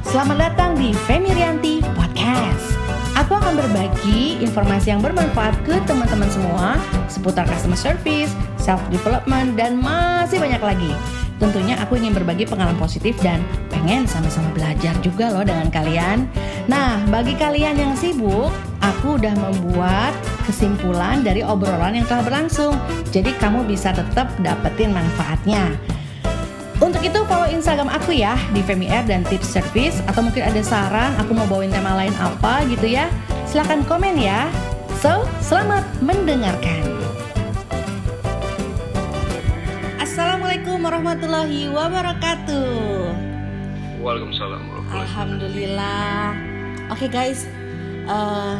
Selamat datang di Femi Rianti Podcast. Aku akan berbagi informasi yang bermanfaat ke teman-teman semua seputar customer service, self-development, dan masih banyak lagi. Tentunya aku ingin berbagi pengalaman positif dan pengen sama-sama belajar juga loh dengan kalian. Nah, bagi kalian yang sibuk, aku udah membuat kesimpulan dari obrolan yang telah berlangsung. Jadi kamu bisa tetap dapetin manfaatnya. Untuk itu follow Instagram aku ya di FemiR dan Tips Service. Atau mungkin ada saran aku mau bawain tema lain apa gitu ya, silahkan komen ya. So, selamat mendengarkan. Assalamualaikum warahmatullahi wabarakatuh. Waalaikumsalam warahmatullahi. Alhamdulillah. Oke guys,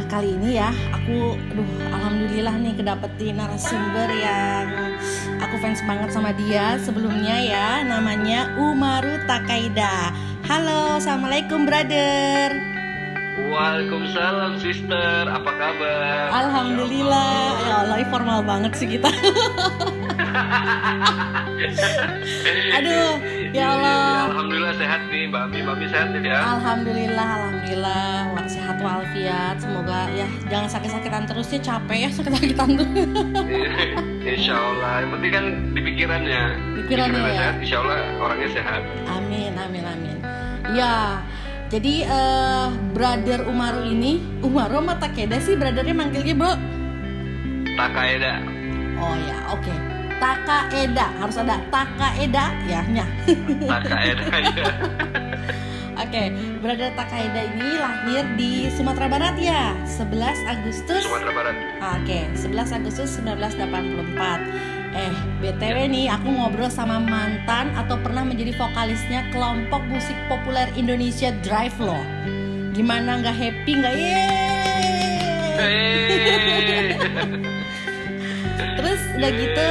kali ini ya aku alhamdulillah nih kedapetin narasumber yang aku fans banget sama dia sebelumnya ya, namanya Umaru Takaida. Halo, assalamualaikum brother. Waalaikumsalam sister, apa kabar? Alhamdulillah. Ya Allah, formal banget sih kita. Aduh, ya Allah. Alhamdulillah sehat nih, Mbak Mi sehat ya? Alhamdulillah. Wah, sehat walafiat. Semoga ya jangan sakit-sakitan terus ya, capek ya sakit-sakitan tuh. Insya Allah, yang penting kan di pikirannya ya. Sehat, insya Allah orangnya sehat. Amin. Ya, jadi brother Umaru ini, Umaru sama Takeda sih brothernya manggilnya bro? Takaeda. Oh ya, oke. Takaeda, harus ada Takaeda ya, Takaeda ya. Oke, brother Takaeda ini lahir di Sumatera Barat ya, 11 Agustus. Sumatera Barat. Oke, 11 Agustus 1984. BTW nih, aku ngobrol sama mantan atau pernah menjadi vokalisnya kelompok musik populer Indonesia Drive loh. Gimana nggak happy nggak? Terus udah gitu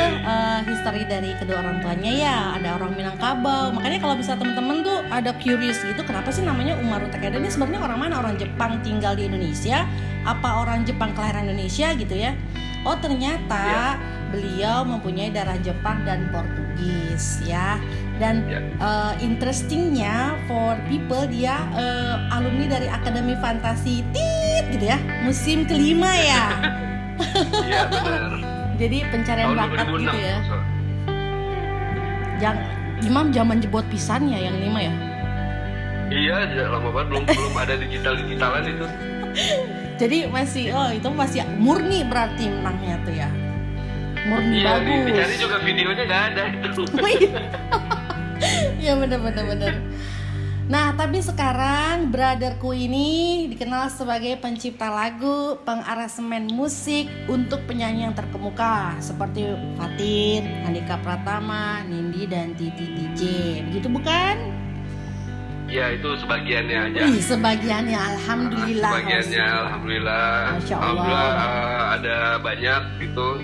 history dari kedua orang tuanya ya, ada orang Minangkabau. Makanya kalau bisa temen-temen tuh ada curious gitu, kenapa sih namanya Umaru Takeda ini sebenarnya orang mana? Orang Jepang tinggal di Indonesia? Apa orang Jepang kelahiran Indonesia gitu ya? Oh ternyata beliau mempunyai darah Jepang dan Portugis ya. Dan interestingnya for people, dia alumni dari Akademi Fantasi gitu ya, musim kelima ya. Iya benar. Jadi pencarian tahun bakat 2006, gitu ya. Imam zaman jebot pisan ya yang 5 ya. Iya, lama banget belum ada digitalan itu. Jadi itu masih murni berarti menangnya tuh ya. Murni iya, bagus. Dicari juga videonya nggak ada itu. Iya benar. Nah, tapi sekarang brotherku ini dikenal sebagai pencipta lagu, pengaransemen musik untuk penyanyi yang terkemuka seperti Fatin, Andika Pratama, Nindi, dan Titi DJ. Begitu bukan? Ya, itu sebagiannya aja. Sebagiannya, alhamdulillah. Alhamdulillah. Masya Allah. Alhamdulillah ada banyak gitu.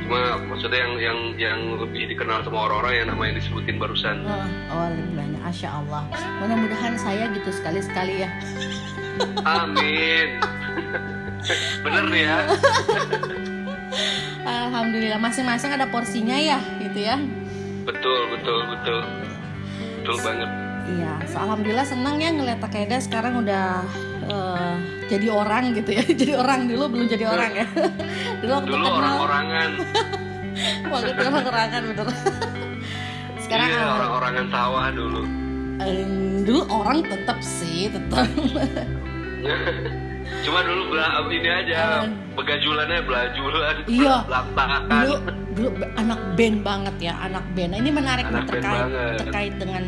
Cuma maksudnya yang lebih dikenal sama orang-orang yang nama yang disebutin barusan. Lebih banyak, Masya Allah. Mudah-mudahan saya gitu sekali-sekali ya. Amin. Bener nih ya. Alhamdulillah, masing-masing ada porsinya ya gitu ya. Betul banget. Iya, alhamdulillah senang ya ngeliat Takeda sekarang udah jadi orang gitu ya. Jadi orang, dulu belum jadi orang ya. Dulu orang-orangan. Waktu itu orang-orangan bener. Sekarang iya, orang-orangan sawah dulu. Dulu orang tetap. Cuma dulu ini aja begajulannya belajulan. Iya. Belantakan. Dulu anak band banget ya, anak band. Nah, ini menarik terkait dengan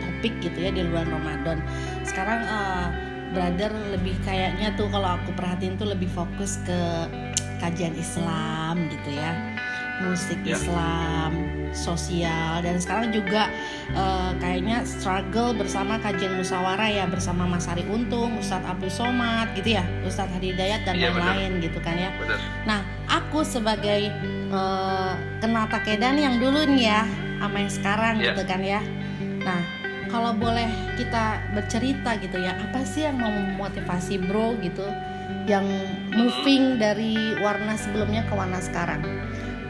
topik gitu ya di bulan Ramadan. Sekarang brother lebih kayaknya tuh kalau aku perhatiin tuh lebih fokus ke kajian Islam gitu ya, musik Islam, sosial, dan sekarang juga kayaknya struggle bersama kajian musyawarah ya, bersama Mas Ari Untung, Ustadz Abdul Somad gitu ya, Ustadz Hadi Hidayat dan lain-lain gitu kan ya. Bener. Nah, aku sebagai kenal Takeda nih yang dulu nih ya sama yang sekarang gitu kan ya. Nah, kalau boleh kita bercerita gitu ya, apa sih yang mau memotivasi bro gitu, yang moving dari warna sebelumnya ke warna sekarang?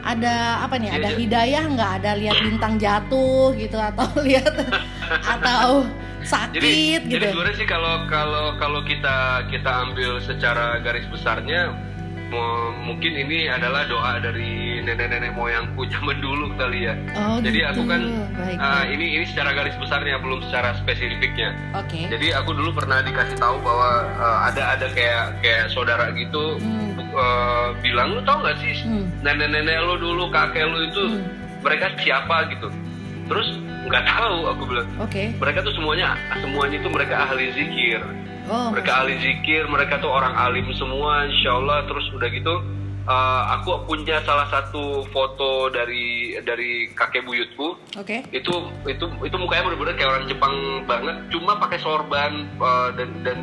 Ada apa nih? Ada hidayah nggak? Ada lihat bintang jatuh gitu atau lihat atau sakit jadi, gitu. Jadi sebenarnya sih kalau kita ambil secara garis besarnya, mungkin ini adalah doa dari nenek-nenek moyangku zaman dulu kali ya. Oh, jadi gitu. aku kan Baik. ini secara garis besarnya, belum secara spesifiknya. Oke. Jadi aku dulu pernah dikasih tahu bahwa ada kayak saudara gitu bilang, lu tau nggak sih nenek-nenek lu dulu, kakek lu itu mereka siapa gitu. Terus nggak tahu, aku bilang. Oke. Mereka tuh semuanya itu mereka ahli zikir. Oh, Mereka ahli zikir, mereka tuh orang alim semua, insya Allah. Terus udah gitu, aku punya salah satu foto dari kakek buyutku. Oke. Itu mukanya benar-benar kayak orang Jepang banget, cuma pakai sorban, dan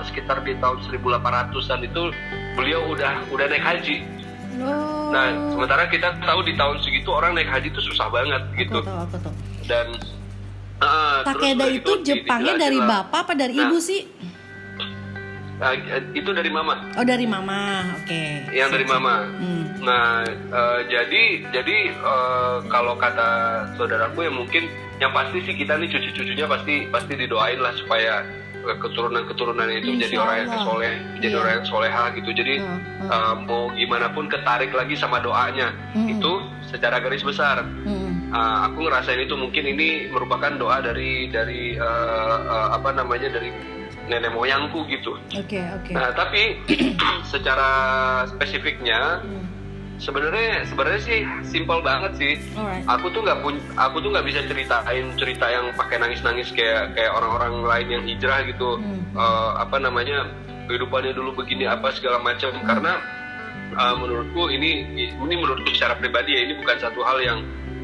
sekitar di tahun 1800-an itu beliau udah naik haji. Oh. Nah, sementara kita tahu di tahun segitu orang naik haji itu susah banget gitu. Aku tahu. Dan Takeda terus itu Jepangnya dari bapak apa dari ibu sih? Itu dari mama. Oh, dari mama. Oke. Yang dari mama. Nah, jadi kalau kata saudaraku ya mungkin yang pasti sih kita nih cucu-cucunya pasti didoain lah supaya keturunan itu menjadi orang yang soleh, menjadi orang yang soleha gitu. Jadi mau gimana pun ketarik lagi sama doanya. Itu secara garis besar. Aku ngerasain itu mungkin ini merupakan doa dari dari nenek moyangku gitu. Oke. Nah, tapi secara spesifiknya sebenarnya sih simpel banget sih. Alright. Aku tuh nggak bisa ceritain cerita yang pakai nangis kayak orang-orang lain yang hijrah gitu. Kehidupannya dulu begini apa segala macam, karena menurutku ini menurutku secara pribadi ya, ini bukan satu hal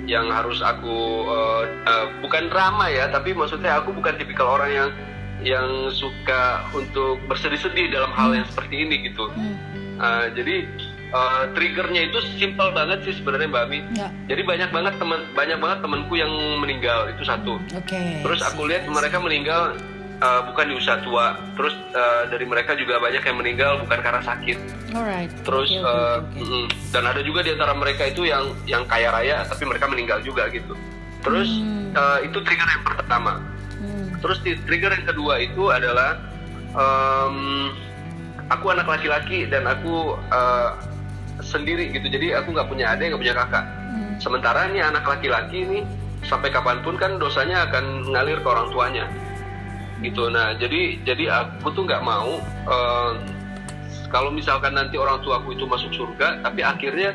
yang harus aku bukan drama ya, tapi maksudnya aku bukan tipikal orang yang suka untuk bersedih-sedih dalam hal yang seperti ini gitu. Jadi triggernya itu simpel banget sih sebenarnya Mbak Ami. Ya. Jadi banyak banget temanku yang meninggal, itu satu. Terus aku lihat mereka meninggal bukan di usia tua. Terus dari mereka juga banyak yang meninggal bukan karena sakit. Alright. Terus dan ada juga di antara mereka itu yang kaya raya tapi mereka meninggal juga gitu. Terus itu trigger yang pertama. Terus trigger yang kedua itu adalah aku anak laki-laki dan aku sendiri gitu. Jadi aku nggak punya adik, nggak punya kakak. Sementara nih anak laki-laki ini sampai kapanpun kan dosanya akan ngalir ke orang tuanya gitu. Nah jadi aku tuh nggak mau kalau misalkan nanti orang tuaku itu masuk surga, tapi akhirnya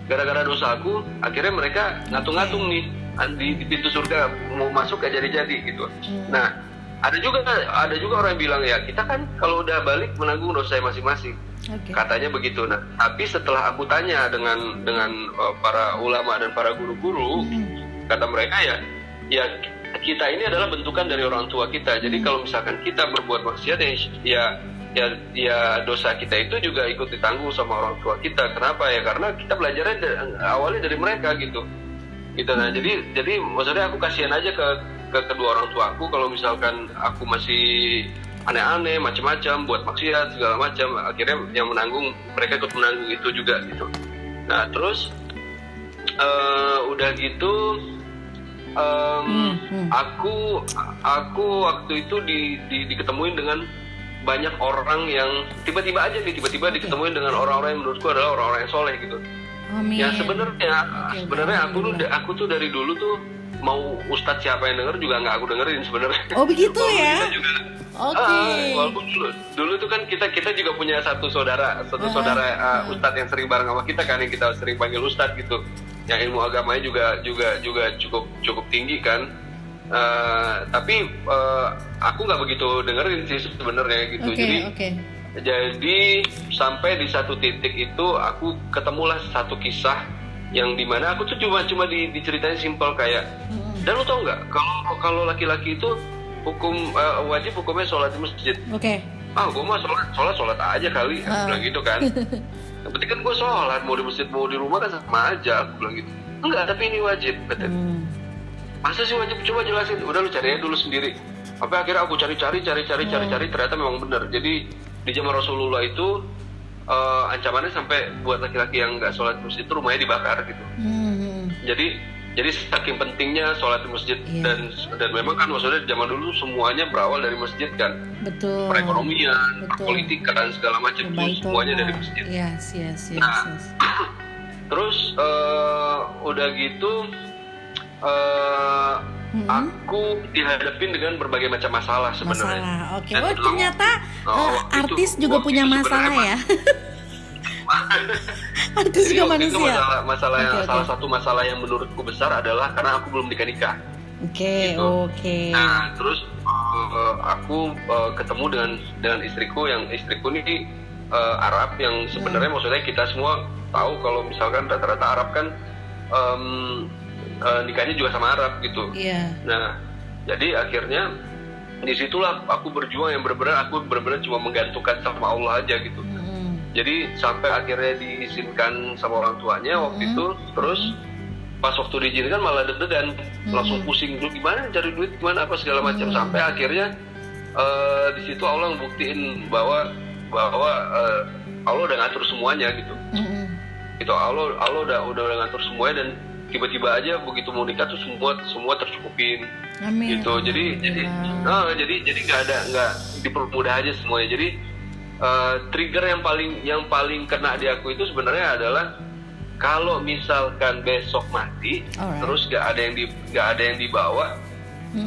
gara-gara dosa aku, akhirnya mereka ngatung-ngatung nih di pintu surga mau masuk gak jadi gitu. Nah ada juga orang yang bilang ya kita kan kalau udah balik menanggung dosa masing-masing. Katanya begitu. Nah tapi setelah aku tanya dengan para ulama dan para guru-guru, kata mereka ya kita ini adalah bentukan dari orang tua kita. Jadi kalau misalkan kita berbuat maksiat ya dosa kita itu juga ikut ditanggung sama orang tua kita. Kenapa ya? Karena kita belajarnya awalnya dari mereka gitu. Nah jadi maksudnya aku kasihan aja ke kedua orang tua aku kalau misalkan aku masih aneh-aneh macam-macam buat maksiat segala macam, akhirnya yang menanggung mereka ikut menanggung itu juga gitu. Nah terus udah gitu aku waktu itu diketemuin dengan banyak orang yang tiba-tiba diketemuin dengan orang-orang yang menurutku adalah orang-orang yang soleh gitu. Amin. Ya sebenarnya aku tuh dari dulu tuh mau ustadz siapa yang denger juga nggak aku dengerin sebenarnya. Oh begitu ya? Walaupun dulu tuh kan kita juga punya satu saudara ustadz yang sering bareng sama kita kan, yang kita sering panggil ustadz gitu, yang ilmu agamanya juga cukup tinggi kan. Tapi aku nggak begitu dengerin sih sebenarnya gitu. Jadi sampai di satu titik itu aku ketemulah satu kisah yang dimana aku tuh cuma diceritain simpel kayak, dan lu tau nggak kalau laki-laki itu wajib hukumnya sholat di masjid. Gue mah sholat aja kali, aku bilang gitu kan. Yang penting kan gue sholat, mau di masjid mau di rumah kan sama aja, aku bilang gitu. Enggak, tapi ini wajib katanya. Masa sih wajib? Coba jelasin. Udah lu cari aja dulu sendiri. Sampai akhirnya aku cari ternyata memang benar. Jadi di zaman Rasulullah itu ancamannya sampai buat laki-laki yang nggak sholat masjid itu rumahnya dibakar gitu. Jadi saking pentingnya sholat di masjid. Dan memang kan maksudnya zaman dulu semuanya berawal dari masjid kan. Betul. Perekonomian, perpolitikan, segala macam itu semuanya dari masjid. Yes. Terus udah gitu aku dihadapin dengan berbagai macam masalah sebenarnya. Masalah, oke. Oh ternyata artis juga punya masalah ya. Artis juga manusia. Masalah yang salah satu masalah yang menurutku besar adalah karena aku belum nikah. Oke. Nah terus aku ketemu dengan istriku ini Arab yang sebenarnya maksudnya kita semua tahu kalau misalkan rata-rata Arab kan nikahnya juga sama Arab gitu. Nah jadi akhirnya disitulah aku berjuang yang benar-benar cuma menggantungkan sama Allah aja gitu. Jadi sampai akhirnya diizinkan sama orang tuanya waktu itu. Terus pas waktu diizinkan malah deg-degan, langsung pusing dulu gimana cari duit, gimana apa segala macam. Sampai akhirnya di situ Allah ngebuktiin bahwa Allah udah ngatur semuanya gitu. Gitu Allah udah ngatur semuanya dan tiba-tiba aja begitu mau nikah tuh semua tercukupin. Amin. Gitu. Jadi nggak dipermudah aja semuanya. Jadi trigger yang paling kena di aku itu sebenarnya adalah kalau misalkan besok mati, terus gak ada yang dibawa,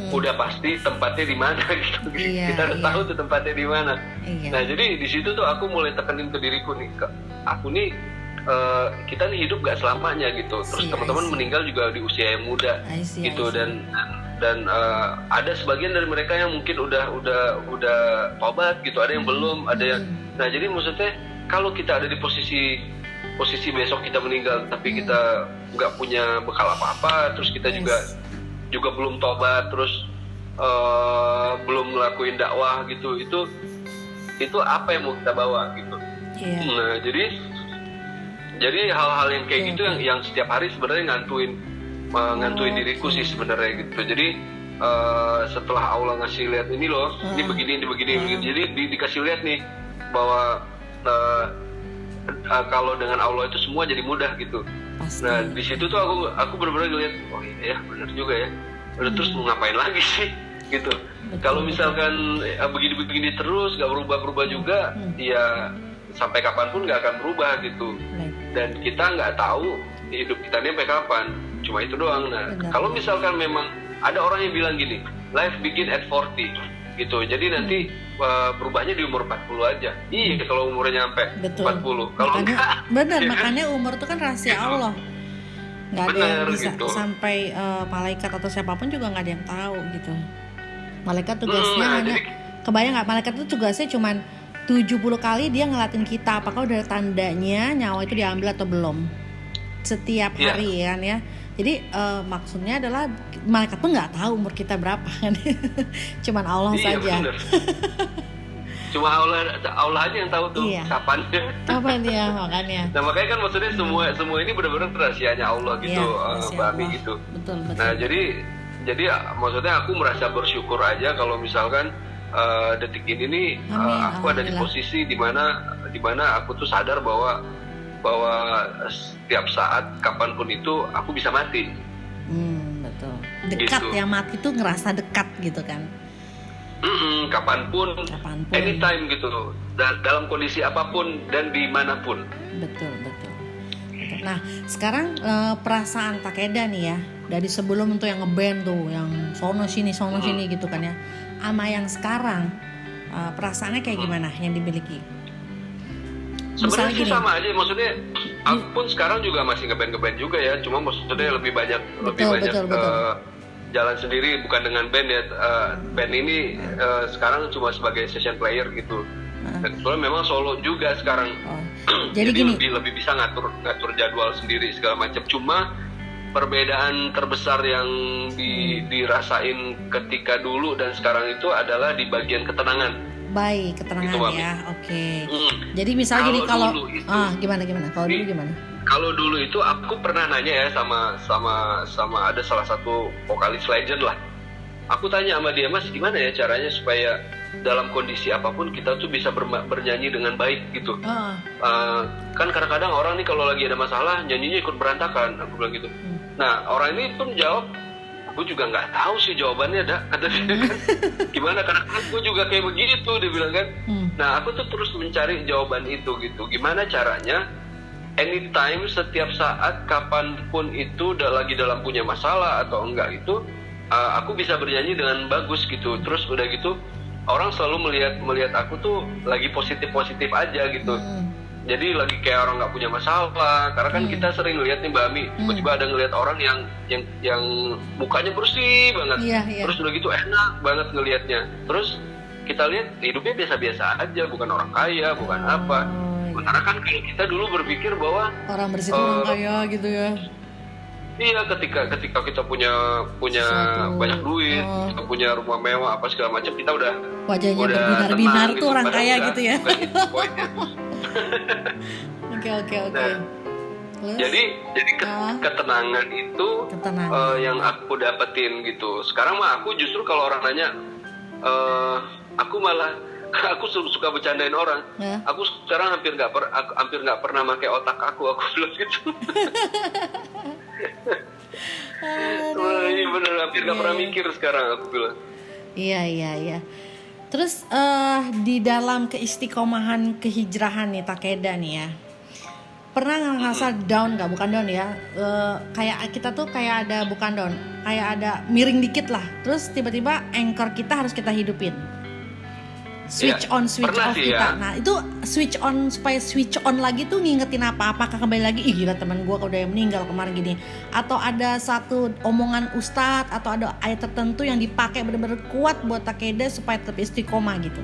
udah pasti tempatnya di mana gitu. Kita udah tahu tuh tempatnya di mana. Nah jadi di situ tuh aku mulai tekenin ke diriku nih, aku nih kita nih hidup gak selamanya gitu. Terus teman-teman meninggal juga di usia yang muda gitu. Dan ada sebagian dari mereka yang mungkin udah tobat gitu, ada yang belum, ada yang. Nah jadi maksudnya kalau kita ada di posisi besok kita meninggal tapi kita nggak punya bekal apa-apa, terus kita juga belum tobat, terus belum ngelakuin dakwah gitu, itu apa yang mau kita bawa gitu. Nah jadi hal-hal yang kayak gitu yang setiap hari sebenarnya ngantuin diriku sih sebenarnya gitu. Jadi setelah Allah ngasih lihat ini loh, ini begini. Jadi dikasih lihat nih bahwa kalau dengan Allah itu semua jadi mudah gitu. Pasti. Nah di situ tuh aku benar-benar ngeliat, oh iya benar juga ya. Udah terus mau ngapain lagi sih gitu. Kalau misalkan begini terus gak berubah juga, ya sampai kapanpun gak akan berubah gitu. Dan kita nggak tahu hidup kita ini sampai kapan. Cuma itu doang. Nah, kalau misalkan memang ada orang yang bilang gini, life begin at 40 gitu. Jadi nanti berubahnya di umur 40 aja. Iya, kalau umurnya nyampe 40. Kalau enggak, makanya umur itu kan rahasia Allah. Nggak ada yang bisa gitu. Sampai malaikat atau siapapun juga nggak ada yang tahu gitu. Malaikat tugasnya hanya kebayang nggak? Malaikat itu tugasnya cuman 70 kali dia ngelatin kita apakah udah tandanya nyawa itu diambil atau belum. Setiap hari kan ya. Jadi maksudnya adalah malaikat pun nggak tahu umur kita berapa kan. Cuman Allah saja. Cuma Allah aja yang tahu tuh kapan ya makanya. Nah makanya kan maksudnya semua ini benar-benar rahasianya Allah gitu, Mbak Ami gitu. Betul. Nah jadi maksudnya aku merasa bersyukur aja kalau misalkan detik ini nih aku ada di posisi di mana aku tuh sadar bahwa setiap saat kapanpun itu aku bisa mati. Betul. Dekat gitu. Ya mati tuh ngerasa dekat gitu kan. Kapanpun, anytime gitu. Dalam kondisi apapun dan dimanapun. Betul. Nah sekarang perasaan Pak Keda nih ya, dari sebelum tuh yang ngeband tuh, yang sono sini gitu kan ya, sama yang sekarang perasaannya kayak gimana yang dimiliki? Sebenarnya sih sama aja, maksudnya aku pun sekarang juga masih ngeband juga ya, cuma maksudnya lebih banyak jalan sendiri, bukan dengan band ya. Band ini sekarang cuma sebagai session player gitu. Soalnya memang solo juga sekarang. Jadi gini, lebih bisa ngatur jadwal sendiri segala macam. Cuma perbedaan terbesar yang dirasain ketika dulu dan sekarang itu adalah di bagian ketenangan. Baik, ketenangan gitu, ya. Oke. Jadi misalnya gini, kalau gimana? Kalau dulu gimana? Kalau dulu itu aku pernah nanya ya sama ada salah satu vokalis legend lah. Aku tanya sama dia, Mas, gimana ya caranya supaya dalam kondisi apapun kita tuh bisa bernyanyi dengan baik gitu. Kan kadang-kadang orang nih kalau lagi ada masalah nyanyinya ikut berantakan, aku bilang gitu. Nah orang ini pun jawab, aku juga nggak tahu sih jawabannya, kata dia kan. Gimana, karena aku juga kayak begitu, dia bilang kan. Nah aku tuh terus mencari jawaban itu gitu. Gimana caranya anytime, setiap saat, kapanpun itu lagi dalam punya masalah atau enggak itu, aku bisa bernyanyi dengan bagus gitu. Terus udah gitu orang selalu melihat aku tuh lagi positif aja gitu. Jadi lagi kayak orang nggak punya masalah. Karena kan kita sering lihat nih Mbak Ami, tiba-tiba ada ngelihat orang yang mukanya bersih banget. Terus udah gitu enak banget ngelihatnya. Terus kita lihat hidupnya biasa-biasa aja, bukan orang kaya, bukan apa. Karena kan kalau kita dulu berpikir bahwa orang bersih orang kaya gitu ya. Iya, ketika kita punya banyak duit, kita punya rumah mewah apa segala macam, kita udah wajahnya berbinar-binar tuh orang kaya gitu ya. Oke. Nah, jadi ketenangan itu yang aku dapetin gitu. Sekarang mah aku justru kalau orang nanya, aku suka bercandain orang. Aku sekarang hampir nggak pernah pakai otak aku bilang gitu. Iya bener, hampir nggak pernah mikir sekarang aku bilang. Iya. Terus di dalam keistiqomahan kehijrahan nih Takeda nih ya, pernah ngerasa down nggak? Bukan down ya, kayak kita tuh kayak ada, bukan down, kayak ada miring dikit lah. Terus tiba-tiba anchor kita harus kita hidupin. Switch on, switch off kita. Ya. Nah itu switch on, supaya switch on lagi tuh ngingetin apa? Apakah kembali lagi, ih gila teman gue udah meninggal kemarin gini, atau ada satu omongan ustadz atau ada ayat tertentu yang dipakai benar-benar kuat buat Takeda supaya tetap istiqomah gitu?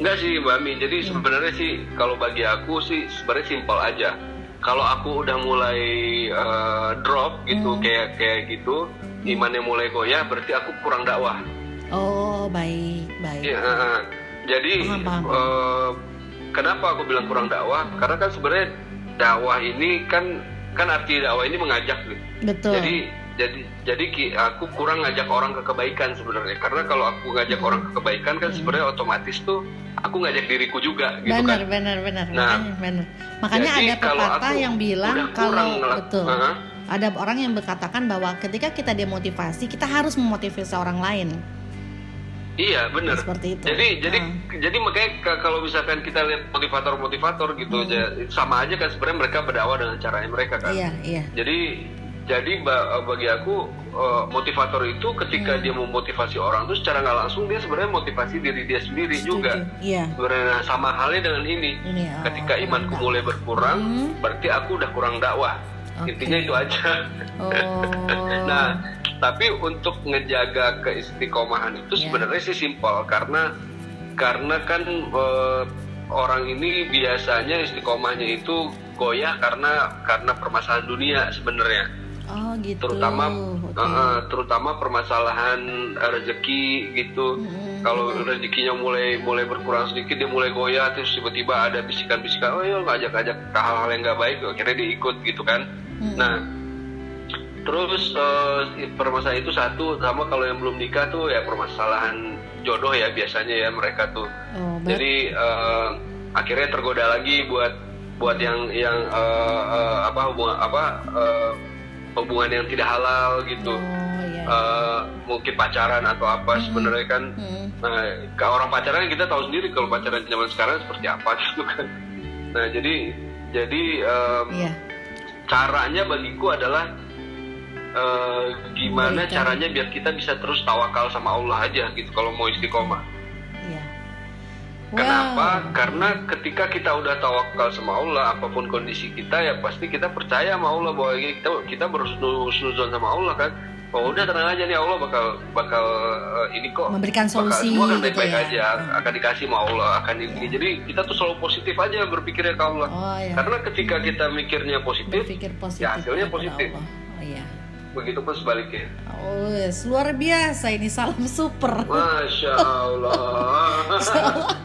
Enggak sih Mbak Ami, jadi sebenarnya sih kalau bagi aku sih sebenarnya simpel aja. Kalau aku udah mulai drop gitu, kayak gitu, imannya mulai goyah, berarti aku kurang dakwah. Oh baik. Ya, jadi kenapa aku bilang kurang dakwah? Karena kan sebenarnya dakwah ini kan arti dakwah ini mengajak gitu. Betul. Jadi aku kurang ngajak orang ke kebaikan sebenarnya. Karena kalau aku ngajak orang ke kebaikan kan sebenarnya otomatis tuh aku ngajak diriku juga gitu kan. Benar. Nah, makanya ada pepatah yang bilang kalau betul. Ada orang yang berkatakan bahwa ketika kita demotivasi, kita harus memotivasi orang lain. Iya benar. Seperti itu. Jadi makanya kalau misalkan kita lihat motivator gitu, sama aja kan sebenarnya mereka berdakwah dengan caranya mereka kan. Iya. Jadi bagi aku motivator itu ketika dia memotivasi orang tuh secara nggak langsung dia sebenarnya motivasi diri dia sendiri. Setuju. Juga. Iya. Sebenarnya sama halnya dengan ini. Ketika imanku mulai berkurang, berarti aku udah kurang dakwah. Okay. Intinya itu aja. Nah, tapi untuk ngejaga keistiqomahan itu sebenarnya sih simpel, karena kan orang ini biasanya istiqomahnya itu goyah karena permasalahan dunia sebenarnya. Oh gitu. Terutama permasalahan rezeki gitu. Kalau rezekinya mulai berkurang sedikit, dia mulai goyah, terus tiba-tiba ada bisikan-bisikan, oh ya ngajak-ngajak ke hal-hal yang nggak baik, akhirnya dia ikut gitu kan. Nah, terus permasalahan itu satu, sama kalau yang belum nikah tuh ya permasalahan jodoh ya biasanya ya mereka tuh. Jadi akhirnya tergoda lagi buat yang hubungan yang tidak halal gitu. Mungkin pacaran atau apa sebenarnya kan. Nah, kalau orang pacaran kita tahu sendiri kalau pacaran zaman sekarang seperti apa gitu kan. Nah, jadi caranya bagiku adalah gimana caranya biar kita bisa terus tawakal sama Allah aja gitu kalau mau istiqomah. Kenapa? Karena ketika kita udah tawakal sama Allah, apapun kondisi kita ya pasti kita percaya sama Allah bahwa kita berhusnuzon sama Allah kan. Oh udah tenang aja nih, Allah bakal ini kok memberikan solusi, semua akan baik-baik gitu ya? aja, akan dikasih sama Allah, akan ini. Jadi kita tuh selalu positif aja berpikirnya ke Allah. Karena ketika kita mikirnya positif, ya hasilnya positif. Begitupun sebaliknya. Luar biasa ini, salam super. Masya Allah.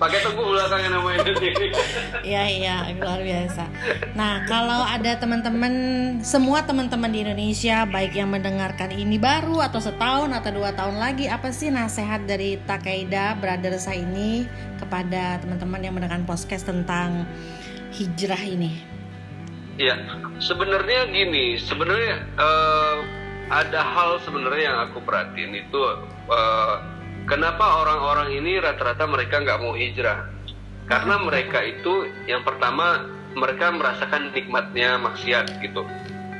Pakai teguh belakangnya namanya. Iya, luar biasa. Nah, kalau ada semua teman-teman di Indonesia, baik yang mendengarkan ini baru atau setahun atau 2 tahun lagi, apa sih nasihat dari Takeda Brothers ini kepada teman-teman yang mendengarkan podcast tentang hijrah ini? Ya, sebenarnya gini, sebenarnya ada hal sebenarnya yang aku perhatiin itu, kenapa orang-orang ini rata-rata mereka nggak mau hijrah? Karena mereka itu yang pertama mereka merasakan nikmatnya maksiat gitu.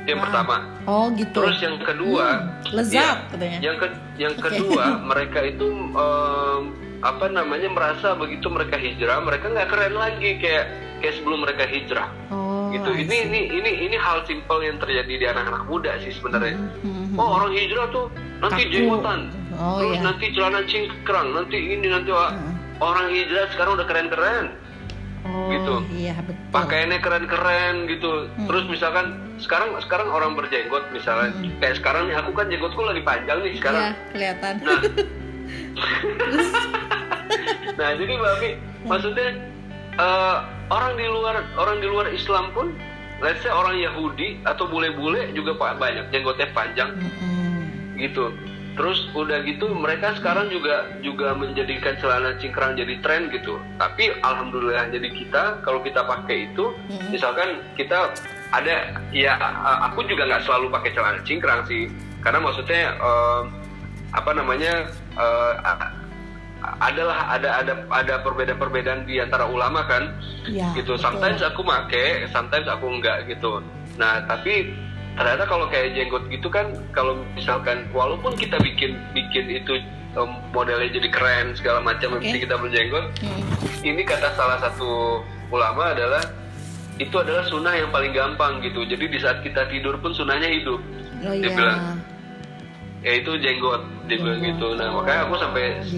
Itu yang pertama. Oh gitu. Terus yang kedua, lezat katanya. Yang kedua mereka itu merasa begitu mereka hijrah, mereka nggak keren lagi kayak sebelum mereka hijrah. Gitu. Ini hal simpel yang terjadi di anak-anak muda sih sebenarnya. Oh, orang hijrah tuh nanti jenggotan, terus nanti celana cingkrang, nanti ini nanti orang hijrah sekarang udah keren-keren. Gitu. Iya, betul. Pakaiannya keren-keren gitu. Terus misalkan sekarang orang berjenggot misalnya, kayak sekarang nih aku kan jenggotku lagi panjang nih sekarang. Iya, kelihatan. Nah, jadi Mbak Ami, maksudnya orang di luar Islam pun, let's say orang Yahudi atau bule-bule juga banyak jenggotnya panjang, gitu. Terus udah gitu mereka sekarang juga menjadikan celana cingkrang jadi tren gitu. Tapi alhamdulillah jadi kita kalau kita pakai itu, misalkan kita ada aku juga nggak selalu pakai celana cingkrang sih, karena maksudnya ada perbedaan di antara ulama kan, gitu. Sometimes aku pakai, sometimes aku enggak gitu. Nah tapi ternyata kalau kayak jenggot gitu kan, kalau misalkan walaupun kita bikin itu modelnya jadi keren segala macam, mesti kita berjenggot. Ini kata salah satu ulama adalah itu adalah sunnah yang paling gampang gitu. Jadi di saat kita tidur pun sunnahnya hidup. Dia bilang, ya itu jenggot, dia bilang gitu. Nah makanya aku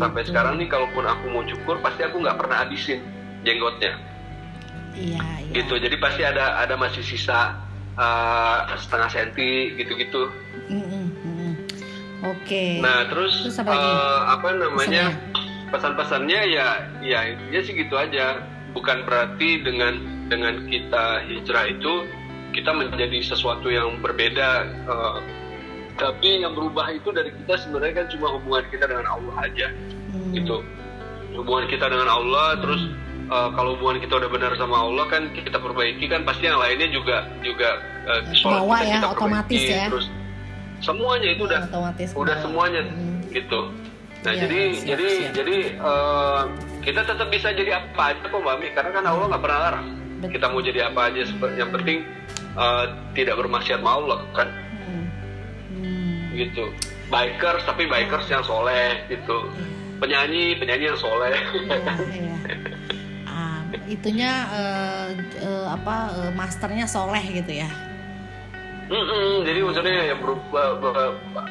sampai sekarang nih, kalaupun aku mau cukur pasti aku nggak pernah habisin jenggotnya. Iya. Gitu. Jadi pasti ada masih sisa setengah senti gitu-gitu. Oke. Nah terus pesan-pesannya ya intinya sih gitu aja. Bukan berarti dengan kita hijrah itu kita menjadi sesuatu yang berbeda. Tapi yang berubah itu dari kita sebenarnya kan cuma hubungan kita dengan Allah aja, gitu. Hubungan kita dengan Allah, terus kalau hubungan kita udah benar sama Allah kan kita perbaiki kan, pasti yang lainnya juga sholat kita otomatis perbaiki, ya. Terus semuanya itu udah semuanya, gitu. Nah jadi kita tetap bisa jadi apa aja kok Mbak Mi, karena kan Allah nggak pernah larang. Kita mau jadi apa aja, yang penting tidak bermaksiat sama Allah kan. Gitu. Bikers tapi bikers yang soleh gitu. Penyanyi yang soleh. Itunya masternya soleh gitu ya. Jadi maksudnya ya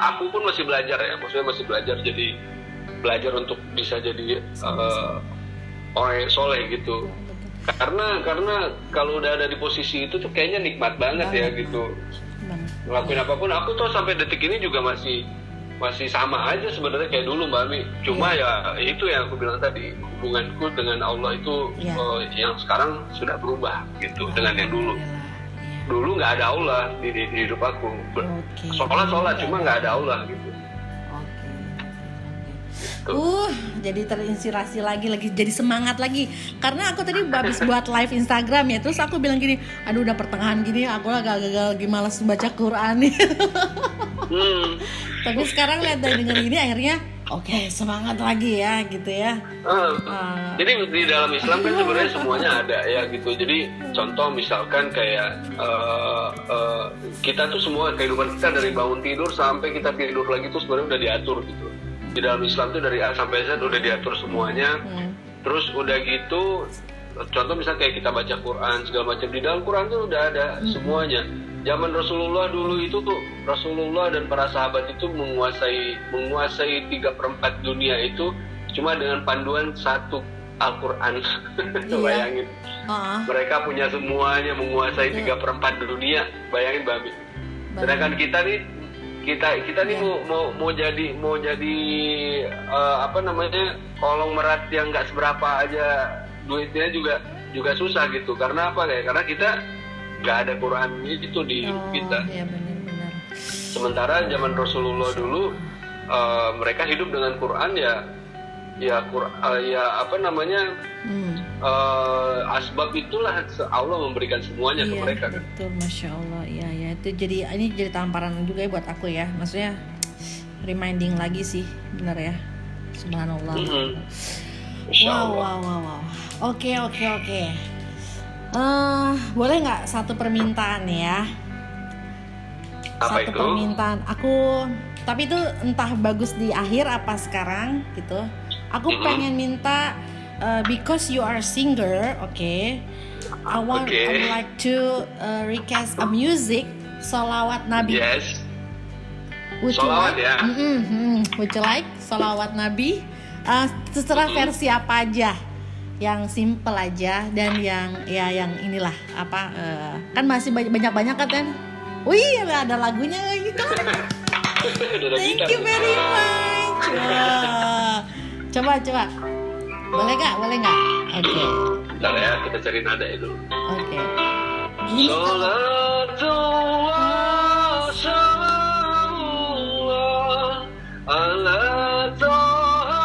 aku pun masih belajar ya. Maksudnya masih belajar untuk bisa jadi orang yang soleh gitu. Karena kalau udah ada di posisi itu tuh kayaknya nikmat banget ya gitu. Ngelakuin apapun, aku tuh sampai detik ini juga masih sama aja sebenarnya kayak dulu Mbak Mi. Cuma ya itu yang aku bilang tadi, hubunganku dengan Allah itu yang sekarang sudah berubah gitu dengan yang dulu. Dulu nggak ada Allah di hidup aku. Sholat cuma nggak ada Allah gitu. Jadi terinspirasi lagi jadi semangat lagi. Karena aku tadi habis buat live Instagram ya, terus aku bilang gini, aduh udah pertengahan gini aku agak malas baca Quran nih. Tapi sekarang lihat dari dengan ini akhirnya semangat lagi ya gitu ya. Jadi di dalam Islam kan sebenarnya semuanya ada ya gitu. Jadi contoh misalkan kayak kita tuh semua kehidupan kita dari bangun tidur sampai kita tidur lagi tuh sebenarnya udah diatur gitu. Di dalam Islam tuh dari A sampai Z udah diatur semuanya. Terus udah gitu, contoh misalnya kayak kita baca Quran segala macam, di dalam Quran tuh udah ada semuanya. Zaman Rasulullah dulu itu tuh, Rasulullah dan para sahabat itu menguasai 3/4 dunia itu cuma dengan panduan satu Al-Quran. Bayangin. Mereka punya semuanya, menguasai 3/4 dunia. Bayangin Babi. Sedangkan kita nih mau jadi kolong merat yang nggak seberapa aja duitnya juga susah gitu. Karena apa ya? Karena kita nggak ada Quran itu di hidup kita. Iya, benar. Sementara zaman Rasulullah dulu mereka hidup dengan Quran Asbab itulah Allah memberikan semuanya ke mereka kan. Betul, masya Allah. Iya itu ini jadi tamparan juga ya buat aku ya. Maksudnya reminding lagi sih, benar ya. Subhanallah. Wow. Oke. Boleh nggak satu permintaan ya? Apa satu itu? Permintaan aku, tapi itu entah bagus di akhir apa sekarang gitu. Aku pengen minta because you are singer, okay? I would like to request a music solawat Nabi. Yes. Would Solawat you like? ya. Would you like solawat Nabi? Terserah versi apa aja, yang simple aja dan yang inilah kan masih banyak kan? Wih, ada lagunya lagi kan? Thank you very much. Coba. Boleh nggak? Oke. Bentar ya, kita cari nada itu. Oke. Gini. Salatullah salamullah ala taha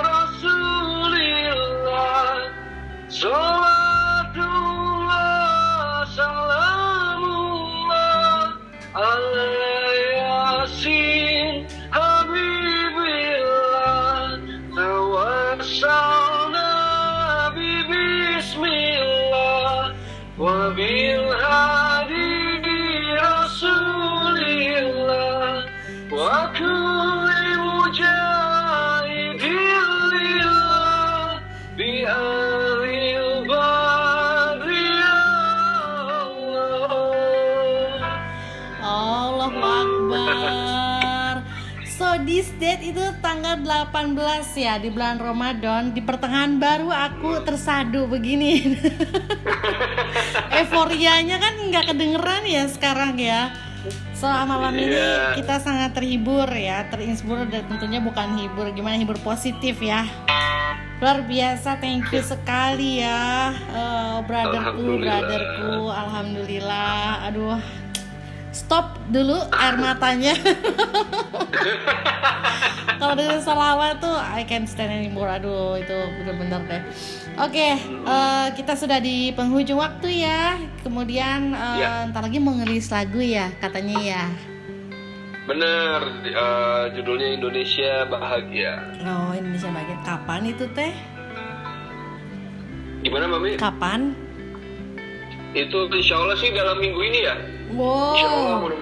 rasulillah. Salatullah salamullah ala yasin habibillah. Tawassalna bi bismillah wa bil hadi rasulillah wa kulli mujahidin lillah bi alil badri Allahu Akbar. So this date itu tanggal 18 ya, di bulan Ramadan. Di pertengahan baru aku tersadu begini. Euforianya kan nggak kedengeran ya sekarang ya. So malam ini kita sangat terhibur ya, terinspirasi, dan tentunya bukan hibur positif ya. Luar biasa, thank you sekali ya, brotherku. Alhamdulillah. Aduh, stop dulu air matanya. Kalau dengan salawat tuh I can't stand anymore. Aduh, itu benar-benar deh. Oke, kita sudah di penghujung waktu ya. Kemudian ntar lagi mau ngelis lagu ya katanya ya. Bener, judulnya Indonesia Bahagia. Oh, Indonesia Bahagia. Kapan itu teh? Gimana Mami? Kapan? Itu insya Allah sih dalam minggu ini ya. Wow. Insya Allah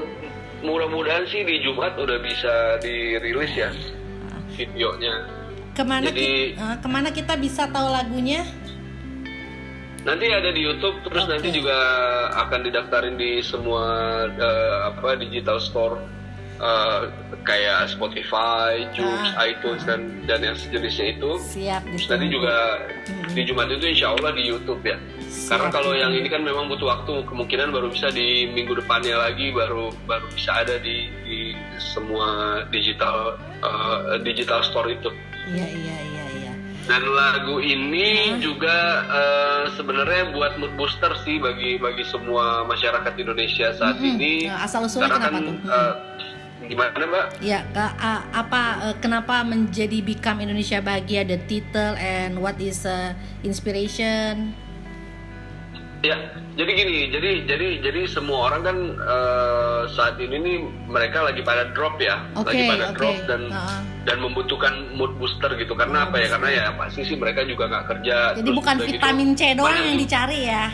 mudah-mudahan sih di Jumat udah bisa dirilis ya videonya. Kemana kita bisa tahu lagunya? Nanti ada di YouTube, terus nanti juga akan didaftarin di semua digital store kayak Spotify, Joox, iTunes dan yang sejenisnya itu. Siap. Terus nanti juga di Jumat itu insya Allah di YouTube ya. Karena kalau yang ini kan memang butuh waktu, kemungkinan baru bisa di minggu depannya lagi baru bisa ada di semua digital store itu. Iya. Dan lagu ini juga sebenarnya buat mood booster sih bagi semua masyarakat Indonesia saat ini. Asal usulnya kenapa tuh? Gimana Mbak? Ya, kenapa menjadi Become Indonesia Bahagia, the title, and what is inspiration? Ya, jadi gini, jadi semua orang kan saat ini nih mereka lagi pada drop ya, drop dan membutuhkan mood booster gitu. Karena apa ya? Karena ya pasti sih mereka juga nggak kerja. Jadi bukan vitamin C doang yang dicari ya.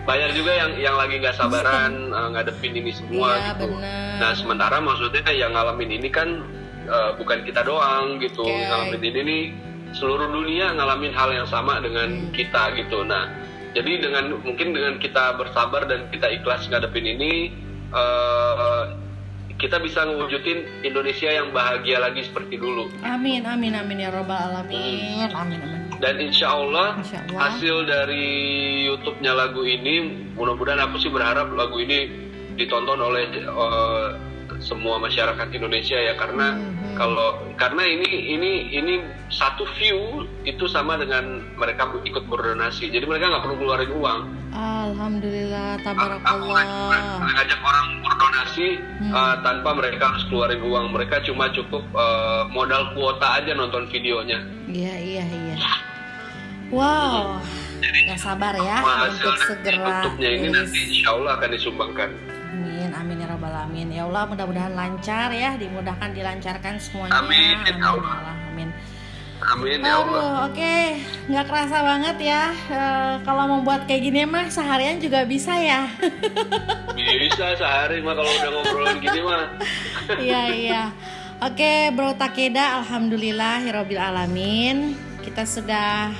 Banyak juga yang lagi nggak sabaran ngadepin ini semua gitu. Bener. Nah sementara maksudnya yang ngalamin ini kan bukan kita doang gitu. Ngalamin ini nih seluruh dunia ngalamin hal yang sama dengan kita gitu. Nah jadi mungkin dengan kita bersabar dan kita ikhlas ngadepin ini, kita bisa ngewujudin Indonesia yang bahagia lagi seperti dulu. Amin ya robbal alamin. Amin. Dan insya Allah hasil dari YouTube-nya lagu ini, mudah-mudahan aku sih berharap lagu ini ditonton oleh semua masyarakat Indonesia ya, karena karena ini satu view itu sama dengan mereka ikut berdonasi, jadi mereka nggak perlu keluarin uang. Alhamdulillah, tabarakallah. Aku ngajak orang berdonasi motivasi tanpa mereka harus keluarin uang. Mereka cuma cukup modal kuota aja nonton videonya. Iya. Wow, nggak sabar ya untuk segera tutupnya ini nanti insya Allah akan disumbangkan. Amin ya rabbal alamin. Ya Allah, mudah-mudahan lancar ya, dimudahkan, dilancarkan semuanya. Amin ya Allah. Amin ya Allah. Oke. Nggak kerasa banget ya. Kalau mau buat kayak gini mah seharian juga bisa ya. Bisa sehari mah kalau udah ngobrolin gini mah. Iya. Oke, Bro Takeda, alhamdulillahirabbil alamin. Kita sudah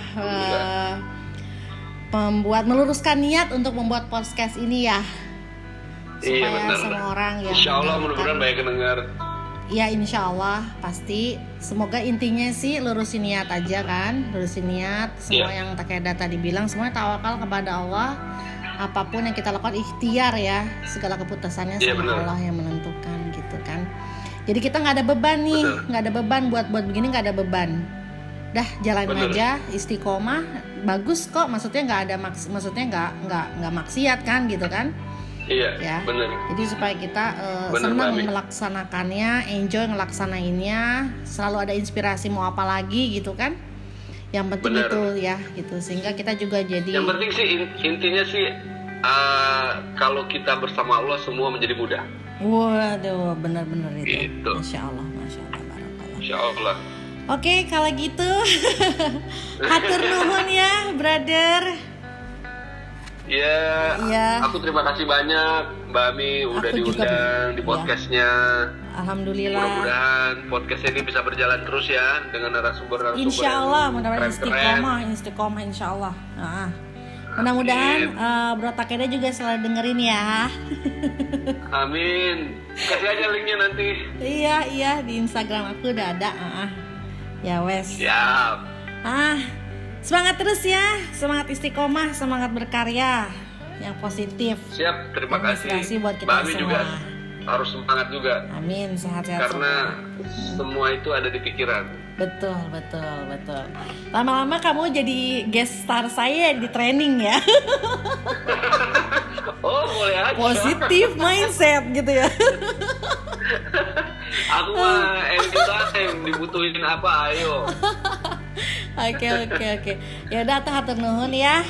meluruskan niat untuk membuat podcast ini ya. Supaya semua orang yang insya Allah mudah-mudahan banyak yang dengar. Ya insya Allah pasti. Semoga intinya sih lurusin niat aja kan. Lurusin niat. Semua yang Takeda tadi bilang, semuanya tawakal kepada Allah. Apapun yang kita lakukan ikhtiar ya. Segala keputusannya sama Allah yang menentukan gitu kan. Jadi kita nggak ada beban nih. Nggak ada beban buat begini, nggak ada beban. Dah jalanin aja, istiqomah. Bagus kok. Maksudnya nggak ada nggak maksiat kan gitu kan. Iya, ya. Benar. Jadi supaya kita senang melaksanakannya, enjoy ngelaksanainnya, selalu ada inspirasi mau apa lagi gitu kan. Yang penting itu ya gitu, sehingga kita juga jadi. Yang penting sih intinya sih kalau kita bersama Allah semua menjadi mudah. Waduh, benar-benar itu. Gitu. Masya Allah, barakallah. Masya Allah. Oke, kalau gitu hatur nuhun ya, brother. Ya, aku terima kasih banyak Mbak Ami udah diundang di podcastnya. Alhamdulillah. Mudah-mudahan podcast ini bisa berjalan terus ya dengan narasumber. Insya Allah, mudah-mudahan istiqomah Insya Allah. Mudah-mudahan Bro Takeda juga selalu dengerin ya. Amin. Kasih aja linknya nanti. Iya di Instagram aku udah ada. Ya wes. Siap. Semangat terus ya, semangat istiqomah, semangat berkarya yang positif. Siap, terima kasih. Buat kita Mbak Ami semua. juga harus semangat juga. Amin, sehat-sehat. Karena semua itu ada di pikiran. Betul. Lama-lama kamu jadi guest star saya di training ya. Oh, boleh aja. Positif mindset gitu ya. Aku mah anytime dibutuhin apa, ayo. Oke. Ya udah, hatur nuhun ya.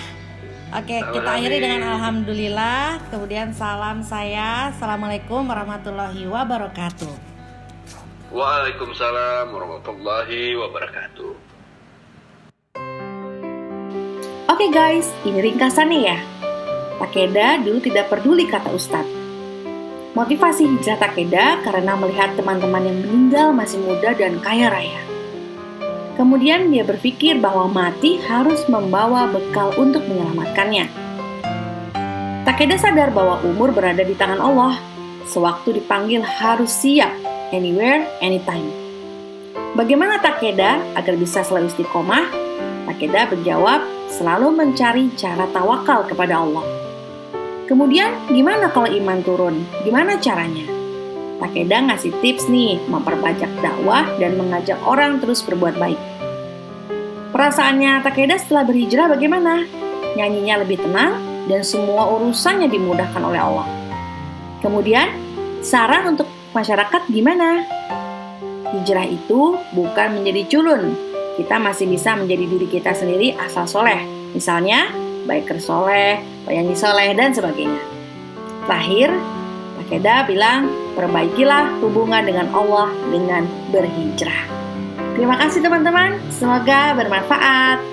Oke, kita akhiri dengan alhamdulillah. Kemudian salam saya. Assalamualaikum warahmatullahi wabarakatuh. Waalaikumsalam warahmatullahi wabarakatuh. Oke guys, ini ringkasannya ya. Takeda dulu tidak peduli kata Ustadz. Motivasi hijrah Takeda karena melihat teman-teman yang meninggal masih muda dan kaya raya. Kemudian dia berpikir bahwa mati harus membawa bekal untuk menyelamatkannya. Takeda sadar bahwa umur berada di tangan Allah. Sewaktu dipanggil harus siap, anywhere, anytime. Bagaimana Takeda agar bisa selalu istiqomah? Takeda menjawab, selalu mencari cara tawakal kepada Allah. Kemudian, gimana kalau iman turun? Gimana caranya? Takeda ngasih tips nih, memperbanyak dakwah dan mengajak orang terus berbuat baik. Perasaannya Takeda setelah berhijrah bagaimana? Nyanyinya lebih tenang dan semua urusannya dimudahkan oleh Allah. Kemudian, saran untuk masyarakat gimana? Hijrah itu bukan menjadi culun. Kita masih bisa menjadi diri kita sendiri asal soleh. Misalnya, biker soleh, penyanyi soleh, dan sebagainya. Terakhir, Takeda bilang, perbaikilah hubungan dengan Allah dengan berhijrah. Terima kasih teman-teman, semoga bermanfaat.